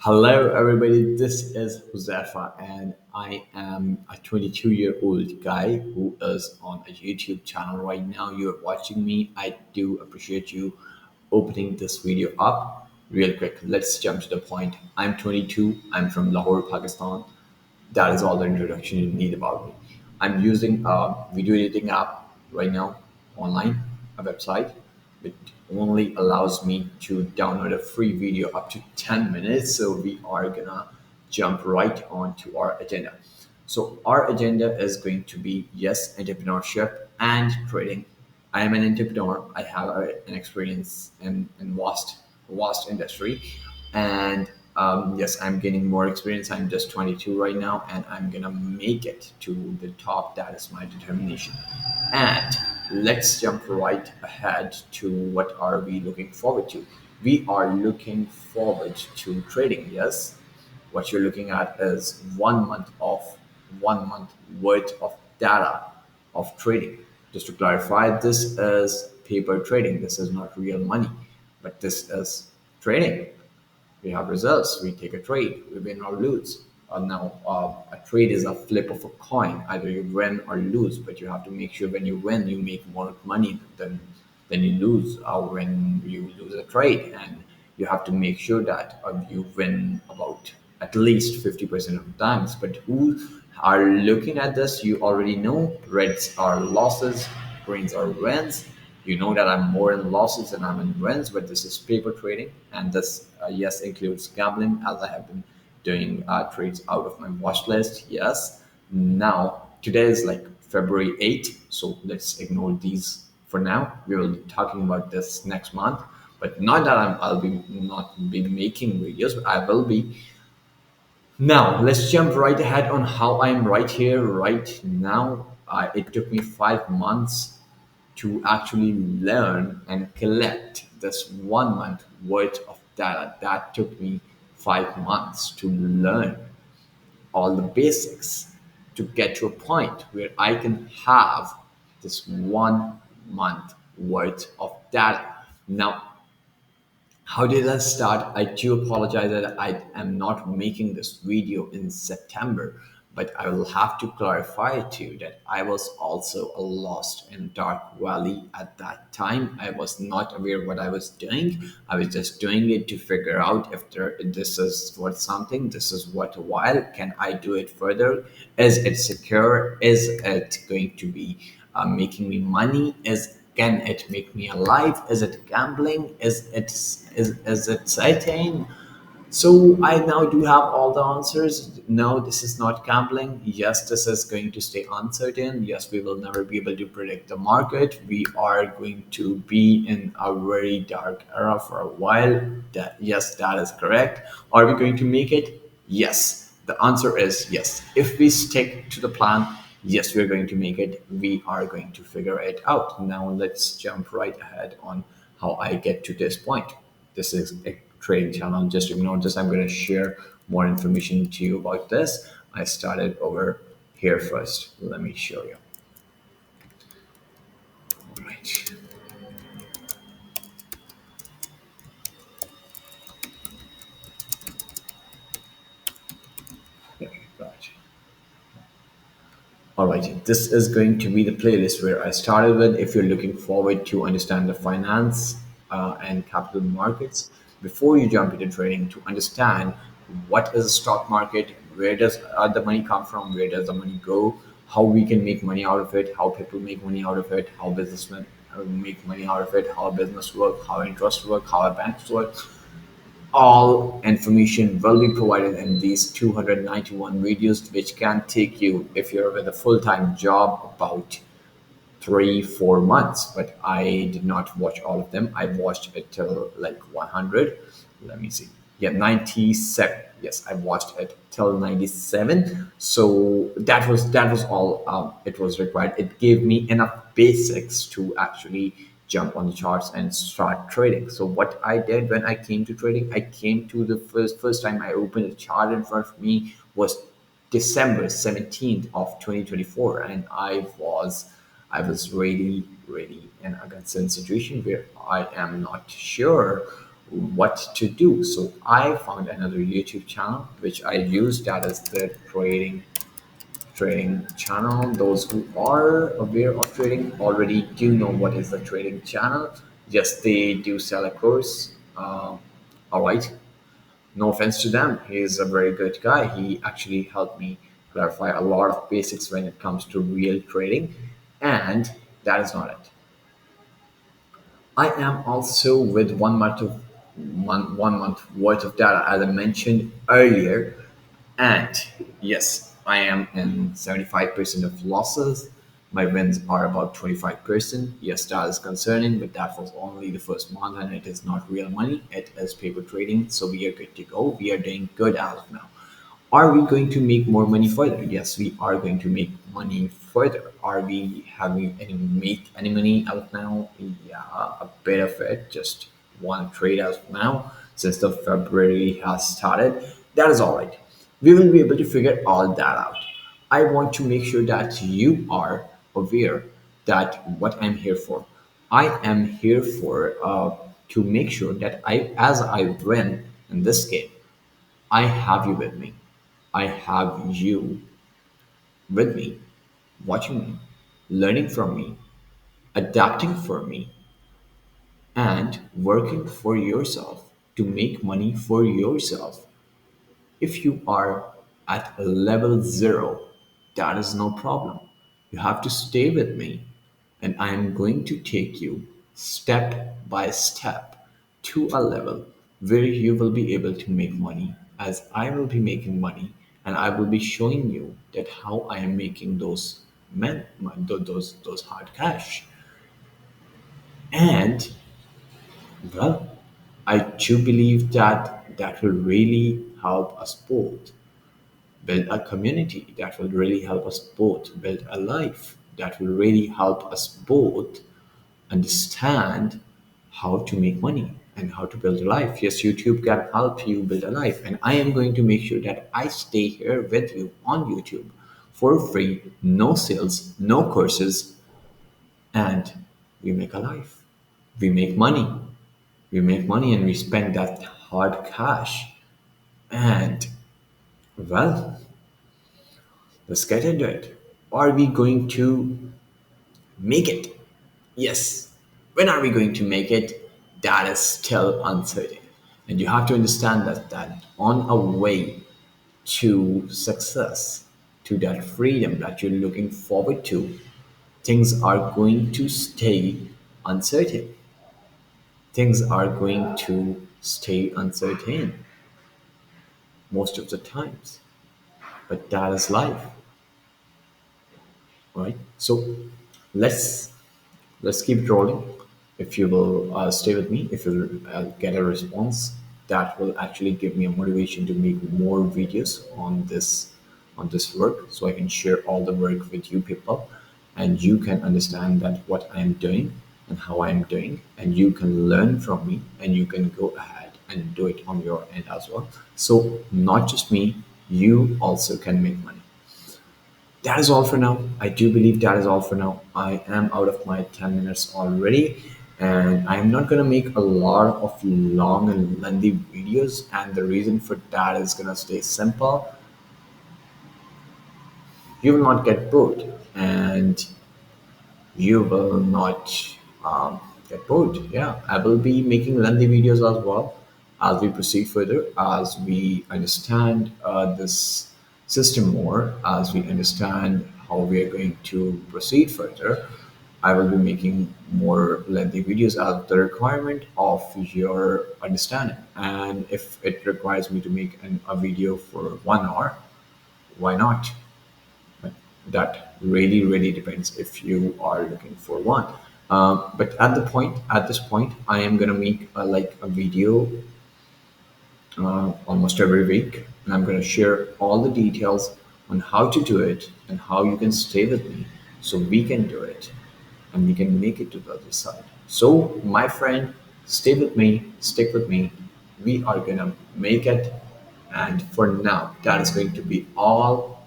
Hello, everybody. This is Josefa, and I am a 22-year-old guy who is on a YouTube channel right now. You're watching me. I do appreciate you opening this video up real quick. Let's jump to the point. I'm 22. I'm from Lahore, Pakistan. That is all the introduction you need about me. I'm using a video editing app right now online, a website, which only allows me to download a free video up to 10 minutes. So we are gonna jump right on to our agenda. So our agenda is going to be yes, entrepreneurship and trading. I am an entrepreneur. I have an experience in vast industry, and yes, I'm gaining more experience. I'm just 22 right now, and I'm gonna make it to the top. That is my determination. And let's jump right ahead to what are we looking forward to. We are looking forward to trading. Yes, what you're looking at is 1 month worth of data of trading. Just to clarify, this is paper trading. This is not real money, but this is trading. We have results. We take a trade. We win or lose. A trade is a flip of a coin. Either you win or lose, but you have to make sure when you win, you make more money than you lose, or when you lose a trade. And you have to make sure that you win about at least 50% of the times. But who are looking at this, you already know reds are losses, greens are wins. You know that I'm more in losses than I'm in wins, but this is paper trading, and this yes includes gambling, as I have been doing trades out of my watch list. Yes. Now today is like February 8th, so let's ignore these for now. We will be talking about this next month, but not that I'll be not be making videos, but I will be. Now, let's jump right ahead on how I'm right here, right now. It took me 5 months to actually learn and collect this 1 month worth of data. That took me 5 months to learn all the basics to get to a point where I can have this 1 month worth of data. Now, how did that start? I do apologize that I am not making this video in September, but I will have to clarify to you that I was also lost in dark valley at that time. I was not aware what I was doing. I was just doing it to figure out if this is worth something, this is worth a while. Can I do it further? Is it secure? Is it going to be making me money? Can it make me alive? Is it gambling? Is it Satan? So I now do have all the answers. No, this is not gambling. Yes, this is going to stay uncertain. Yes, we will never be able to predict the market. We are going to be in a very dark era for a while. That yes, that is correct. Are we going to make it? Yes. The answer is yes. If we stick to the plan, yes, we're going to make it. We are going to figure it out. Now let's jump right ahead on how I get to this point. This is a trading channel. Just ignore this. I'm going to share more information to you about this. I started over here first. Let me show you. Right. Okay, right. All right, this is going to be the playlist where I started with. If you're looking forward to understand the finance and capital markets, before you jump into trading, to understand what is the stock market, where does the money come from, where does the money go, how we can make money out of it, how people make money out of it, how businessmen make money out of it, how business work, how interest work, how banks work. All information will be provided in these 291 videos, which can take you, if you're with a full-time job, about 3 4 months. But I did not watch all of them. I watched it till like 100. Let me see. Yeah, 97. Yes, I watched it till 97. So that was all it was required. It gave me enough basics to actually jump on the charts and start trading. So what I did when I came to trading, I came to the first time I opened a chart in front of me was December 17th of 2024, and I was really in a concerned situation where I am not sure what to do. So I found another YouTube channel which I use, that is the trading channel. Those who are aware of trading already do know what is the trading channel. Yes, they do sell a course. All right, no offense to them. He is a very good guy. He actually helped me clarify a lot of basics when it comes to real trading. And that is not it. I am also with 1 month worth of data, as I mentioned earlier. And yes, I am in 75% of losses. My wins are about 25%. Yes, that is concerning, but that was only the first month and it is not real money. It is paper trading. So we are good to go. We are doing good as of now. Are we going to make more money further? Yes, we are going to make money further. Are we having any make any money out of now? Yeah, a bit of it. Just one trade as of now, since the February has started. That is all right. We will be able to figure all that out. I want to make sure that you are aware that what I'm here for. I am here for to make sure that as I win in this game, I have you with me. I have you with me, watching me, learning from me, adapting for me, and working for yourself to make money for yourself. If you are at a level zero, that is no problem. You have to stay with me, and I am going to take you step by step to a level where you will be able to make money, as I will be making money, and I will be showing you that how I am making those hard cash. And well, I do believe that that will really help us both build a community, that will really help us both build a life, that will really help us both understand how to make money and how to build a life. Yes, YouTube can help you build a life, and I am going to make sure that I stay here with you on YouTube for free, no sales, no courses, and we make a life. We make money. We make money and we spend that hard cash. And well, let's get into it. Are we going to make it? Yes. When are we going to make it? That is still uncertain. And you have to understand that on a way to success, to that freedom that you're looking forward to, things are going to stay uncertain. Things are going to stay uncertain most of the times. But that is life, right? So let's let's keep it rolling. If you will stay with me, if you'll get a response, that will actually give me a motivation to make more videos on this work, so I can share all the work with you people, and you can understand that what I am doing and how I am doing, and you can learn from me, and you can go ahead and do it on your end as well. So not just me, you also can make money. That is all for now. I do believe that is all for now. I am out of my 10 minutes already, and I'm not going to make a lot of long and lengthy videos. And the reason for that is going to stay simple. You will not get bored, and you will not get bored. Yeah, I will be making lengthy videos as well as we proceed further, as we understand this system more, as we understand how we are going to proceed further. I will be making more lengthy videos as the requirement of your understanding. And if it requires me to make a video for 1 hour, why not? But that really depends if you are looking for one. But at this point, I am gonna make like a video almost every week, and I'm gonna share all the details on how to do it and how you can stay with me, so we can do it and we can make it to the other side. So, my friend, stay with me, stick with me. We are gonna make it. And for now, that is going to be all